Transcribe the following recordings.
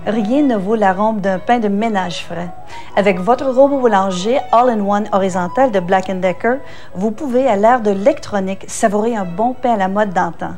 Rien ne vaut l'arôme d'un pain de ménage frais. Avec votre robot boulanger All-in-One horizontal de Black & Decker, vous pouvez, à l'ère de l'électronique, savourer un bon pain à la mode d'antan.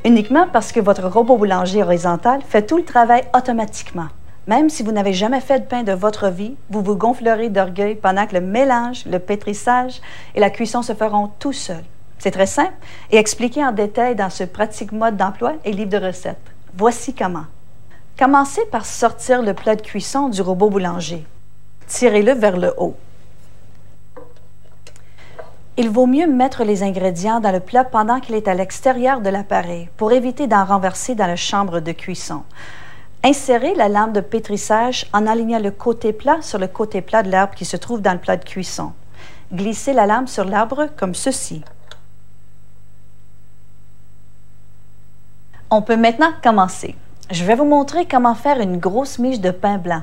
Uniquement parce que votre robot boulanger horizontal fait tout le travail automatiquement. Même si vous n'avez jamais fait de pain de votre vie, vous vous gonflerez d'orgueil pendant que le mélange, le pétrissage et la cuisson se feront tout seuls. C'est très simple et expliqué en détail dans ce pratique mode d'emploi et livre de recettes. Voici comment. Commencez par sortir le plat de cuisson du robot boulanger. Tirez-le vers le haut. Il vaut mieux mettre les ingrédients dans le plat pendant qu'il est à l'extérieur de l'appareil pour éviter d'en renverser dans la chambre de cuisson. Insérez la lame de pétrissage en alignant le côté plat sur le côté plat de l'arbre qui se trouve dans le plat de cuisson. Glissez la lame sur l'arbre comme ceci. On peut maintenant commencer. Je vais vous montrer comment faire une grosse miche de pain blanc.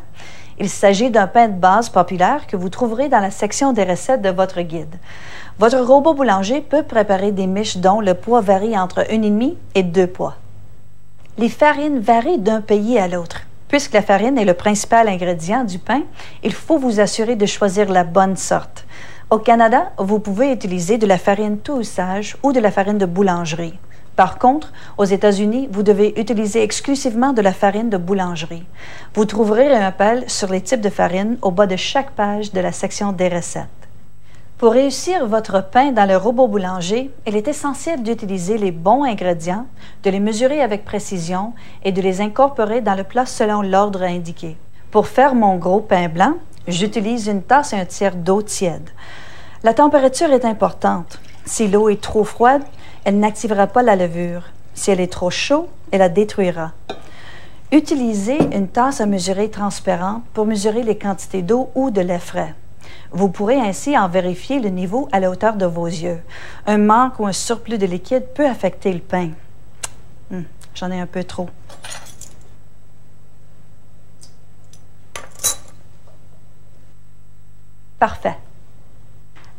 Il s'agit d'un pain de base populaire que vous trouverez dans la section des recettes de votre guide. Votre robot boulanger peut préparer des miches dont le poids varie entre 1,5 et 2 poids. Les farines varient d'un pays à l'autre. Puisque la farine est le principal ingrédient du pain, il faut vous assurer de choisir la bonne sorte. Au Canada, vous pouvez utiliser de la farine tout usage ou de la farine de boulangerie. Par contre, aux États-Unis, vous devez utiliser exclusivement de la farine de boulangerie. Vous trouverez un rappel sur les types de farine au bas de chaque page de la section des recettes. Pour réussir votre pain dans le robot boulanger, il est essentiel d'utiliser les bons ingrédients, de les mesurer avec précision et de les incorporer dans le plat selon l'ordre indiqué. Pour faire mon gros pain blanc, j'utilise une tasse et un tiers d'eau tiède. La température est importante. Si l'eau est trop froide, elle n'activera pas la levure. Si elle est trop chaude, elle la détruira. Utilisez une tasse à mesurer transparente pour mesurer les quantités d'eau ou de lait frais. Vous pourrez ainsi en vérifier le niveau à la hauteur de vos yeux. Un manque ou un surplus de liquide peut affecter le pain. J'en ai un peu trop. Parfait.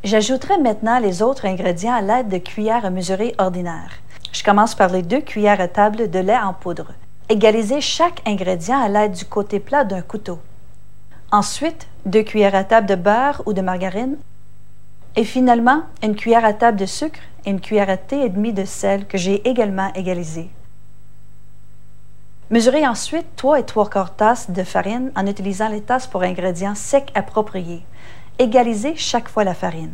J'ajouterai maintenant les autres ingrédients à l'aide de cuillères à mesurer ordinaires. Je commence par les 2 cuillères à table de lait en poudre. Égalisez chaque ingrédient à l'aide du côté plat d'un couteau. Ensuite, 2 cuillères à table de beurre ou de margarine. Et finalement, une cuillère à table de sucre et une cuillère à thé et demie de sel que j'ai également égalisé. Mesurez ensuite 3 3/4 tasses de farine en utilisant les tasses pour ingrédients secs appropriés. Égalisez chaque fois la farine.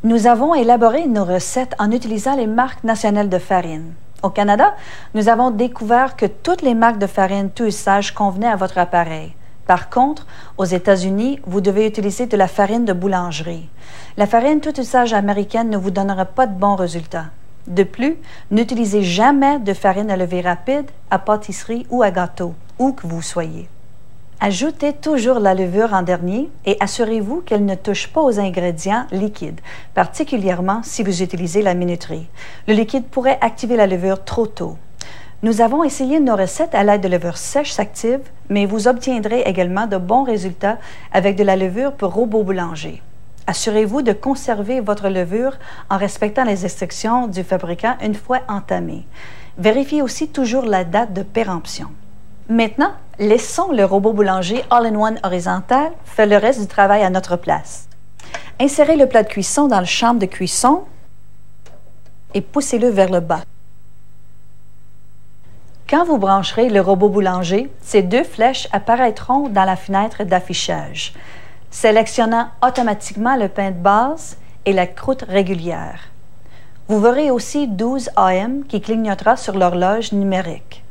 Nous avons élaboré nos recettes en utilisant les marques nationales de farine. Au Canada, nous avons découvert que toutes les marques de farine tout usage convenaient à votre appareil. Par contre, aux États-Unis, vous devez utiliser de la farine de boulangerie. La farine tout usage américaine ne vous donnera pas de bons résultats. De plus, n'utilisez jamais de farine à lever rapide, à pâtisserie ou à gâteau, où que vous soyez. Ajoutez toujours la levure en dernier et assurez-vous qu'elle ne touche pas aux ingrédients liquides, particulièrement si vous utilisez la minuterie. Le liquide pourrait activer la levure trop tôt. Nous avons essayé nos recettes à l'aide de levure sèche active, mais vous obtiendrez également de bons résultats avec de la levure pour robot boulanger. Assurez-vous de conserver votre levure en respectant les instructions du fabricant une fois entamée. Vérifiez aussi toujours la date de péremption. Maintenant, laissons le robot boulanger All-in-One horizontal faire le reste du travail à notre place. Insérez le plat de cuisson dans la chambre de cuisson et poussez-le vers le bas. Quand vous brancherez le robot boulanger, ces 2 flèches apparaîtront dans la fenêtre d'affichage, sélectionnant automatiquement le pain de base et la croûte régulière. Vous verrez aussi 12 AM qui clignotera sur l'horloge numérique.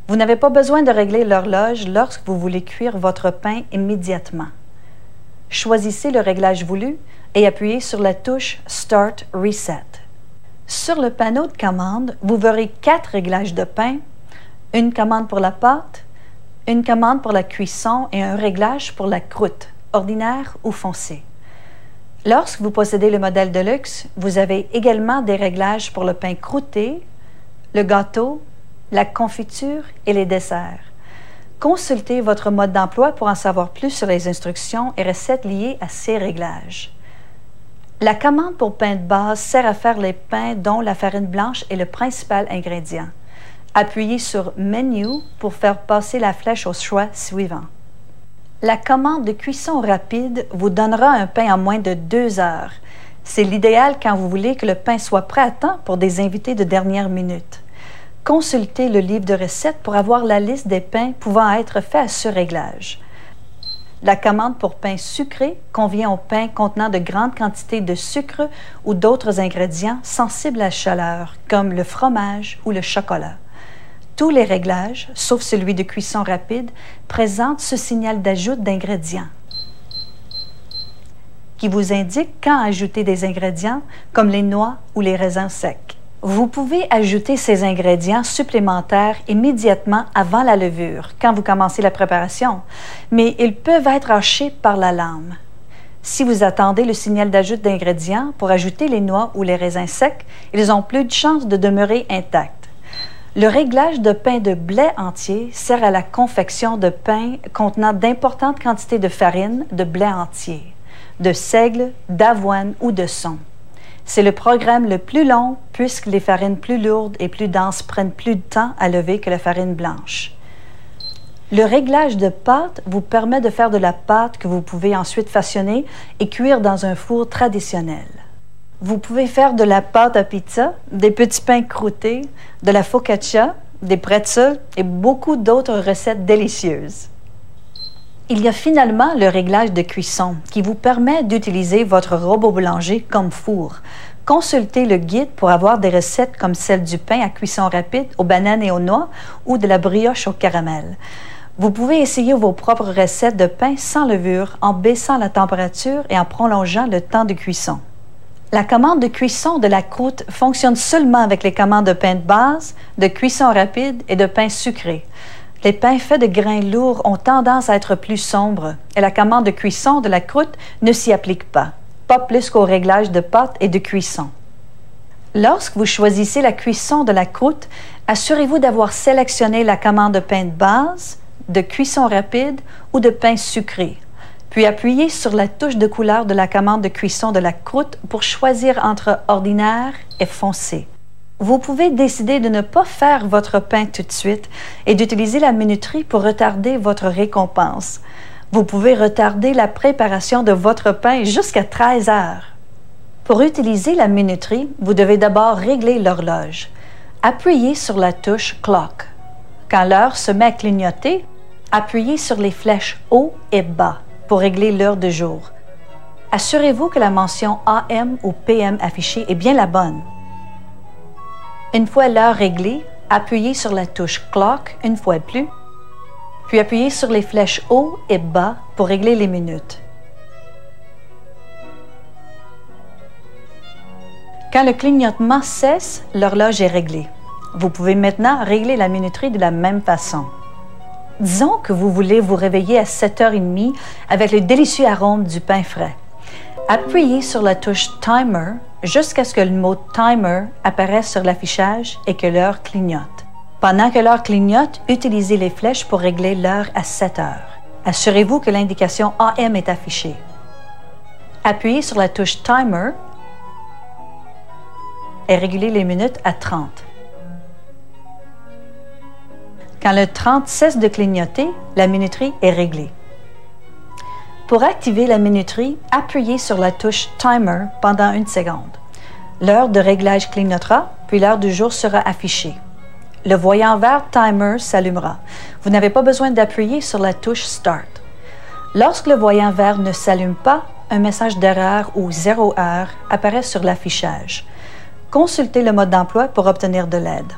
Vous n'avez pas besoin de régler l'horloge lorsque vous voulez cuire votre pain immédiatement. Choisissez le réglage voulu et appuyez sur la touche Start Reset. Sur le panneau de commande, vous verrez 4 réglages de pain, une commande pour la pâte, une commande pour la cuisson et un réglage pour la croûte, ordinaire ou foncée. Lorsque vous possédez le modèle de luxe, vous avez également des réglages pour le pain croûté, le gâteau, la confiture et les desserts. Consultez votre mode d'emploi pour en savoir plus sur les instructions et recettes liées à ces réglages. La commande pour pain de base sert à faire les pains dont la farine blanche est le principal ingrédient. Appuyez sur Menu pour faire passer la flèche au choix suivant. La commande de cuisson rapide vous donnera un pain en moins de 2 heures. C'est l'idéal quand vous voulez que le pain soit prêt à temps pour des invités de dernière minute. Consultez le livre de recettes pour avoir la liste des pains pouvant être faits à ce réglage. La commande pour pain sucré convient aux pains contenant de grandes quantités de sucre ou d'autres ingrédients sensibles à la chaleur, comme le fromage ou le chocolat. Tous les réglages, sauf celui de cuisson rapide, présentent ce signal d'ajout d'ingrédients qui vous indique quand ajouter des ingrédients comme les noix ou les raisins secs. Vous pouvez ajouter ces ingrédients supplémentaires immédiatement avant la levure, quand vous commencez la préparation, mais ils peuvent être hachés par la lame. Si vous attendez le signal d'ajout d'ingrédients pour ajouter les noix ou les raisins secs, ils ont plus de chances de demeurer intacts. Le réglage de pain de blé entier sert à la confection de pain contenant d'importantes quantités de farine de blé entier, de seigle, d'avoine ou de son. C'est le programme le plus long puisque les farines plus lourdes et plus denses prennent plus de temps à lever que la farine blanche. Le réglage de pâte vous permet de faire de la pâte que vous pouvez ensuite façonner et cuire dans un four traditionnel. Vous pouvez faire de la pâte à pizza, des petits pains croûtés, de la focaccia, des pretzels et beaucoup d'autres recettes délicieuses. Il y a finalement le réglage de cuisson qui vous permet d'utiliser votre robot boulanger comme four. Consultez le guide pour avoir des recettes comme celle du pain à cuisson rapide aux bananes et aux noix ou de la brioche au caramel. Vous pouvez essayer vos propres recettes de pain sans levure en baissant la température et en prolongeant le temps de cuisson. La commande de cuisson de la croûte fonctionne seulement avec les commandes de pain de base, de cuisson rapide et de pain sucré. Les pains faits de grains lourds ont tendance à être plus sombres et la commande de cuisson de la croûte ne s'y applique pas plus qu'au réglage de pâte et de cuisson. Lorsque vous choisissez la cuisson de la croûte, assurez-vous d'avoir sélectionné la commande de pain de base, de cuisson rapide ou de pain sucré. Puis appuyez sur la touche de couleur de la commande de cuisson de la croûte pour choisir entre ordinaire et foncé. Vous pouvez décider de ne pas faire votre pain tout de suite et d'utiliser la minuterie pour retarder votre récompense. Vous pouvez retarder la préparation de votre pain jusqu'à 13 heures. Pour utiliser la minuterie, vous devez d'abord régler l'horloge. Appuyez sur la touche Clock. Quand l'heure se met à clignoter, appuyez sur les flèches haut et bas pour régler l'heure de jour. Assurez-vous que la mention AM ou PM affichée est bien la bonne. Une fois l'heure réglée, appuyez sur la touche Clock une fois de plus, puis appuyez sur les flèches haut et bas pour régler les minutes. Quand le clignotement cesse, l'horloge est réglée. Vous pouvez maintenant régler la minuterie de la même façon. Disons que vous voulez vous réveiller à 7h30 avec le délicieux arôme du pain frais. Appuyez sur la touche Timer jusqu'à ce que le mot Timer apparaisse sur l'affichage et que l'heure clignote. Pendant que l'heure clignote, utilisez les flèches pour régler l'heure à 7 heures. Assurez-vous que l'indication AM est affichée. Appuyez sur la touche Timer et régulez les minutes à 30. Quand le 30 cesse de clignoter, la minuterie est réglée. Pour activer la minuterie, appuyez sur la touche Timer pendant 1 seconde. L'heure de réglage clignotera, puis l'heure du jour sera affichée. Le voyant vert Timer s'allumera. Vous n'avez pas besoin d'appuyer sur la touche Start. Lorsque le voyant vert ne s'allume pas, un message d'erreur ou 0 heure apparaît sur l'affichage. Consultez le mode d'emploi pour obtenir de l'aide.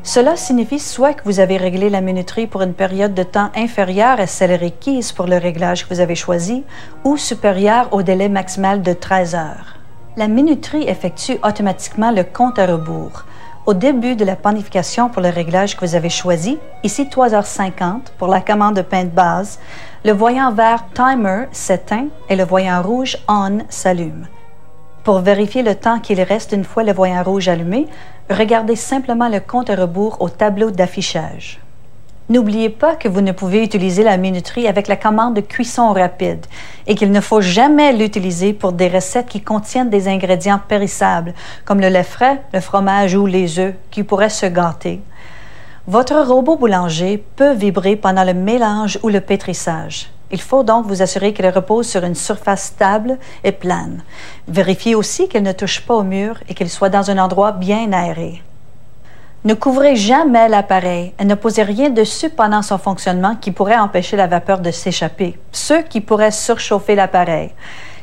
Cela signifie soit que vous avez réglé la minuterie pour une période de temps inférieure à celle requise pour le réglage que vous avez choisi ou supérieure au délai maximal de 13 heures. La minuterie effectue automatiquement le compte à rebours. Au début de la panification pour le réglage que vous avez choisi, ici 3h50 pour la commande de pain de base, le voyant vert Timer s'éteint et le voyant rouge On s'allume. Pour vérifier le temps qu'il reste une fois le voyant rouge allumé, regardez simplement le compte à rebours au tableau d'affichage. N'oubliez pas que vous ne pouvez utiliser la minuterie avec la commande de cuisson rapide et qu'il ne faut jamais l'utiliser pour des recettes qui contiennent des ingrédients périssables comme le lait frais, le fromage ou les œufs qui pourraient se gâter. Votre robot boulanger peut vibrer pendant le mélange ou le pétrissage. Il faut donc vous assurer qu'elle repose sur une surface stable et plane. Vérifiez aussi qu'elle ne touche pas au mur et qu'elle soit dans un endroit bien aéré. Ne couvrez jamais l'appareil et ne posez rien dessus pendant son fonctionnement qui pourrait empêcher la vapeur de s'échapper, ce qui pourrait surchauffer l'appareil.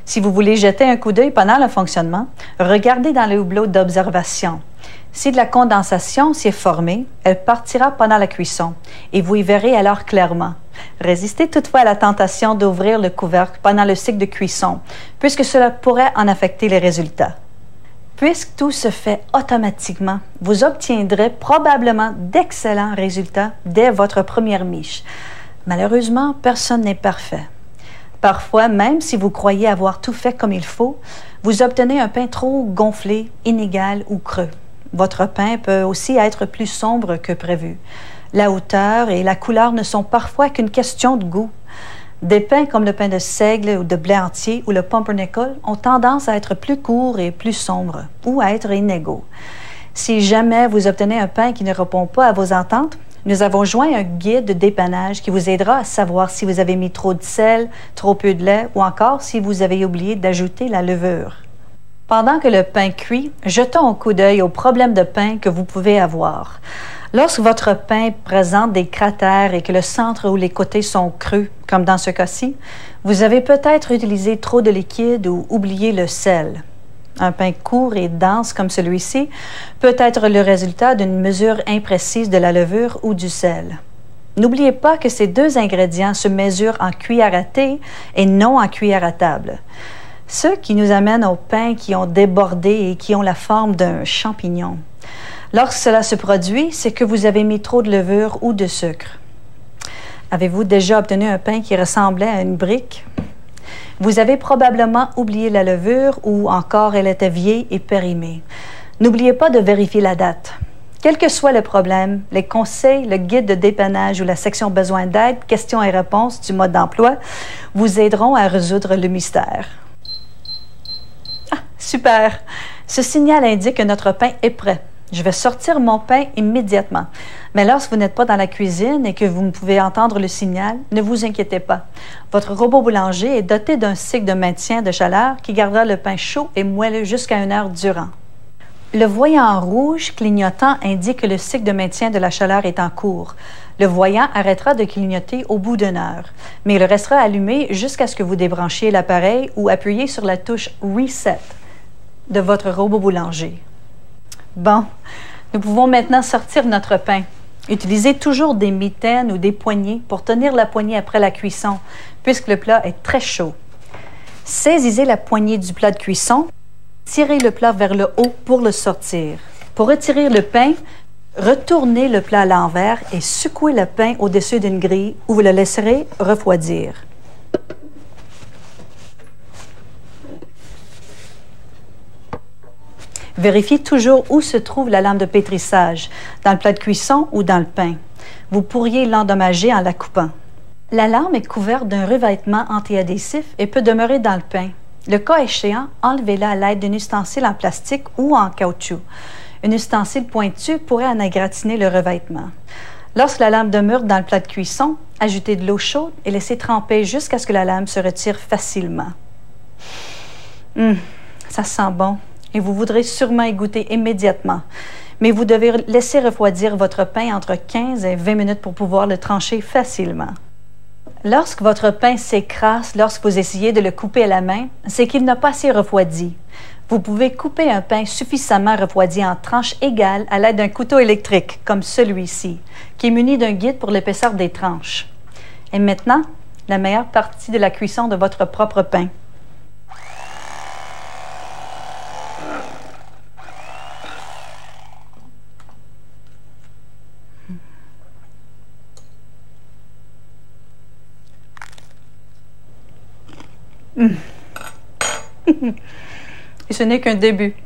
Si vous voulez jeter un coup d'œil pendant le fonctionnement, regardez dans le hublot d'observation. Si de la condensation s'y est formée, elle partira pendant la cuisson et vous y verrez alors clairement. Résistez toutefois à la tentation d'ouvrir le couvercle pendant le cycle de cuisson, puisque cela pourrait en affecter les résultats. Puisque tout se fait automatiquement, vous obtiendrez probablement d'excellents résultats dès votre première miche. Malheureusement, personne n'est parfait. Parfois, même si vous croyez avoir tout fait comme il faut, vous obtenez un pain trop gonflé, inégal ou creux. Votre pain peut aussi être plus sombre que prévu. La hauteur et la couleur ne sont parfois qu'une question de goût. Des pains comme le pain de seigle ou de blé entier ou le pumpernickel ont tendance à être plus courts et plus sombres ou à être inégaux. Si jamais vous obtenez un pain qui ne répond pas à vos attentes, nous avons joint un guide de dépannage qui vous aidera à savoir si vous avez mis trop de sel, trop peu de lait ou encore si vous avez oublié d'ajouter la levure. Pendant que le pain cuit, jetons un coup d'œil aux problèmes de pain que vous pouvez avoir. Lorsque votre pain présente des cratères et que le centre ou les côtés sont creux, comme dans ce cas-ci, vous avez peut-être utilisé trop de liquide ou oublié le sel. Un pain court et dense comme celui-ci peut être le résultat d'une mesure imprécise de la levure ou du sel. N'oubliez pas que ces deux ingrédients se mesurent en cuillère à thé et non en cuillère à table. Ce qui nous amène aux pains qui ont débordé et qui ont la forme d'un champignon. Lorsque cela se produit, c'est que vous avez mis trop de levure ou de sucre. Avez-vous déjà obtenu un pain qui ressemblait à une brique? Vous avez probablement oublié la levure ou encore elle était vieille et périmée. N'oubliez pas de vérifier la date. Quel que soit le problème, les conseils, le guide de dépannage ou la section besoin d'aide, questions et réponses du mode d'emploi vous aideront à résoudre le mystère. Ah, super! Ce signal indique que notre pain est prêt. Je vais sortir mon pain immédiatement. Mais lorsque vous n'êtes pas dans la cuisine et que vous ne pouvez entendre le signal, ne vous inquiétez pas. Votre robot boulanger est doté d'un cycle de maintien de chaleur qui gardera le pain chaud et moelleux jusqu'à 1 heure durant. Le voyant rouge clignotant indique que le cycle de maintien de la chaleur est en cours. Le voyant arrêtera de clignoter au bout d'1 heure, mais il restera allumé jusqu'à ce que vous débranchiez l'appareil ou appuyez sur la touche « Reset » de votre robot boulanger. Bon, nous pouvons maintenant sortir notre pain. Utilisez toujours des mitaines ou des poignées pour tenir la poignée après la cuisson, puisque le plat est très chaud. Saisissez la poignée du plat de cuisson, tirez le plat vers le haut pour le sortir. Pour retirer le pain, retournez le plat à l'envers et secouez le pain au-dessus d'une grille où vous le laisserez refroidir. Vérifiez toujours où se trouve la lame de pétrissage, dans le plat de cuisson ou dans le pain. Vous pourriez l'endommager en la coupant. La lame est couverte d'un revêtement antiadhésif et peut demeurer dans le pain. Le cas échéant, enlevez-la à l'aide d'un ustensile en plastique ou en caoutchouc. Un ustensile pointu pourrait en égratigner le revêtement. Lorsque la lame demeure dans le plat de cuisson, ajoutez de l'eau chaude et laissez tremper jusqu'à ce que la lame se retire facilement. Ça sent bon. Et vous voudrez sûrement y goûter immédiatement. Mais vous devez laisser refroidir votre pain entre 15 et 20 minutes pour pouvoir le trancher facilement. Lorsque votre pain s'écrase lorsque vous essayez de le couper à la main, c'est qu'il n'a pas assez refroidi. Vous pouvez couper un pain suffisamment refroidi en tranches égales à l'aide d'un couteau électrique, comme celui-ci, qui est muni d'un guide pour l'épaisseur des tranches. Et maintenant, la meilleure partie de la cuisson de votre propre pain. Et ce n'est qu'un début,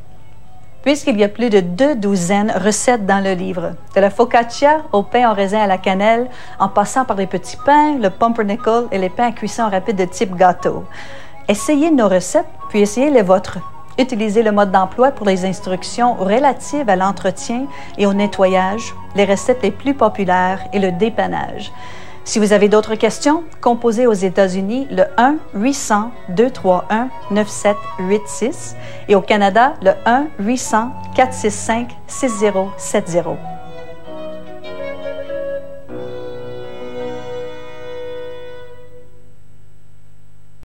puisqu'il y a plus de 2 douzaines de recettes dans le livre, de la focaccia au pain au raisin à la cannelle, en passant par les petits pains, le pumpernickel et les pains à cuisson rapide de type gâteau. Essayez nos recettes, puis essayez les vôtres. Utilisez le mode d'emploi pour les instructions relatives à l'entretien et au nettoyage, les recettes les plus populaires et le dépannage. Si vous avez d'autres questions, composez aux États-Unis le 1-800-231-9786 et au Canada le 1-800-465-6070.